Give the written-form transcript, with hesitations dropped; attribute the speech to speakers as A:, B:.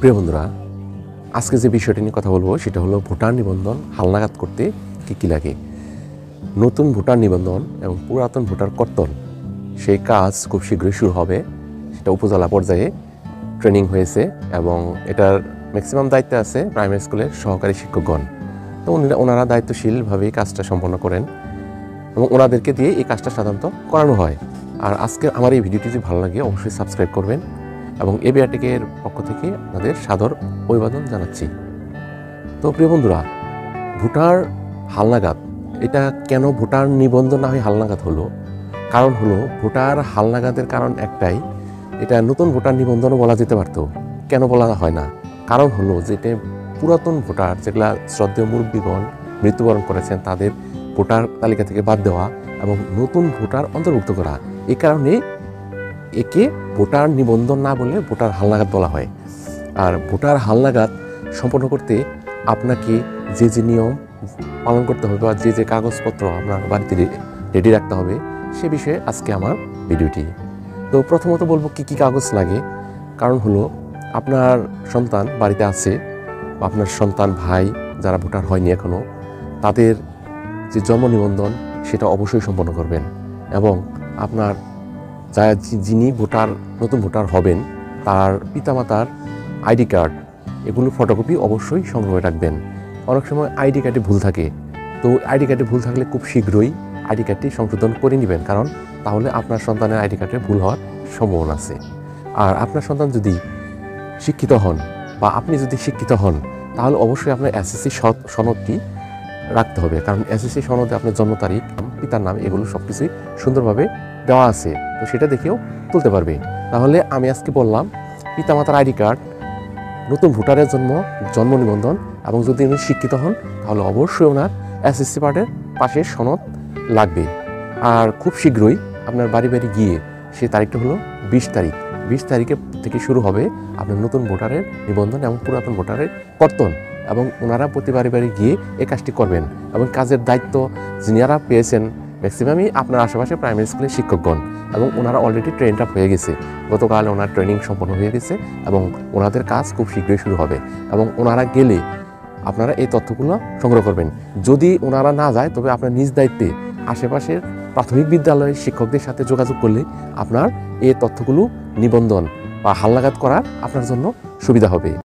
A: প্রিয় বন্ধুরা, আজকে যে বিষয়টি নিয়ে কথা বলবো সেটা হলো ভোটার নিবন্ধন হালনাগাদ করতে কী কী লাগে। নতুন ভোটার নিবন্ধন এবং পুরাতন ভোটার কর্তন সেই কাজ খুব শীঘ্রই শুরু হবে। সেটা উপজেলা পর্যায়ে ট্রেনিং হয়েছে এবং এটার ম্যাক্সিমাম দায়িত্বে আছে প্রাইমারি স্কুলের সহকারী শিক্ষকগণ। তো ওনারা দায়িত্বশীলভাবে কাজটা সম্পন্ন করেন এবং ওনাদেরকে দিয়ে এই কাজটা সাধারণত করানো হয়। আর আজকে আমার এই ভিডিওটি যদি ভালো লাগে অবশ্যই সাবস্ক্রাইব করবেন এবং এবিআরটেকের পক্ষ থেকে আপনাদের সাদর অভিবাদন জানাচ্ছি। তো প্রিয় বন্ধুরা, ভোটার হালনাগাদ, এটা কেন ভোটার নিবন্ধন না হয়ে হালনাগাদ হলো? কারণ হলো ভোটার হালনাগাদের কারণ একটাই, এটা নতুন ভোটার নিবন্ধনও বলা যেতে পারতো। কেন বলা হয় না? কারণ হলো যেটা পুরাতন ভোটার, যেগুলা শ্রদ্ধেয় মুরব্বীগণ মৃত্যুবরণ করেছেন তাদের ভোটার তালিকা থেকে বাদ দেওয়া এবং নতুন ভোটার অন্তর্ভুক্ত করা, এই কারণে একে ভোটার নিবন্ধন না বলে ভোটার হালনাগাদ বলা হয়। আর ভোটার হালনাগাদ সম্পন্ন করতে আপনাকে যে যে নিয়ম পালন করতে হবে বা যে যে কাগজপত্র আপনার বাড়িতে রেডি রাখতে হবে সে বিষয়ে আজকে আমার ভিডিওটি। তো প্রথমত বলবো কী কী কাগজ লাগে। কারণ হলো আপনার সন্তান বাড়িতে আছে বা আপনার সন্তান ভাই যারা ভোটার হয়নি এখনও, তাদের যে জন্ম নিবন্ধন সেটা অবশ্যই সম্পন্ন করবেন এবং আপনার যিনি নতুন ভোটার হবেন তার পিতামাতার আইডি কার্ড, এগুলো ফটোকপি অবশ্যই সংগ্রহে রাখবেন। অনেক সময় আইডি কার্ডে ভুল থাকে, তো আইডি কার্ডে ভুল থাকলে খুব শীঘ্রই আইডি কার্ডটি সংশোধন করে নেবেন, কারণ তাহলে আপনার সন্তানের আইডি কার্ডে ভুল হওয়ার সম্ভাবনা আছে। আর আপনার সন্তান যদি শিক্ষিত হন বা আপনি যদি শিক্ষিত হন তাহলে অবশ্যই আপনার এসএসসি সনদটি রাখতে হবে, কারণ এসএসসি সনদে আপনার জন্ম তারিখ, পিতার নাম, এগুলো সব কিছুই সুন্দরভাবে দেওয়া আছে, তো সেটা দেখেও তুলতে পারবে। তাহলে আমি আজকে বললাম পিতামাতার আইডি কার্ড, নতুন ভোটারের জন্ম নিবন্ধন এবং যদি উনি শিক্ষিত হন তাহলে অবশ্যই ওনার এসএসসি কার্ডের পাশে সনদ লাগবে। আর খুব শীঘ্রই আপনার বাড়ি বাড়ি গিয়ে সেই তারিখটা হলো 20 তারিখ। 20 তারিখে থেকে শুরু হবে আপনার নতুন ভোটারের নিবন্ধন এবং পুরাতন ভোটারের কর্তন, এবং ওনারা প্রতি বাড়ি বাড়ি গিয়ে এই কাজটি করবেন এবং কাজের দায়িত্ব যিনারা পেয়েছেন ম্যাক্সিমামই আপনার আশেপাশে প্রাইমারি স্কুলের শিক্ষকগণ, এবং ওনারা অলরেডি ট্রেনড আপ হয়ে গেছে। গতকাল ওনার ট্রেনিং সম্পন্ন হয়ে গেছে এবং ওনাদের কাজ খুব শীঘ্রই শুরু হবে এবং ওনারা গেলে আপনারা এই তথ্যগুলো সংগ্রহ করবেন। যদি ওনারা না যায় তবে আপনার নিজ দায়িত্বে আশেপাশের প্রাথমিক বিদ্যালয়ের শিক্ষকদের সাথে যোগাযোগ করলে আপনার এই তথ্যগুলো নিবন্ধন বা হালনাগাদ করার আপনার জন্য সুবিধা হবে।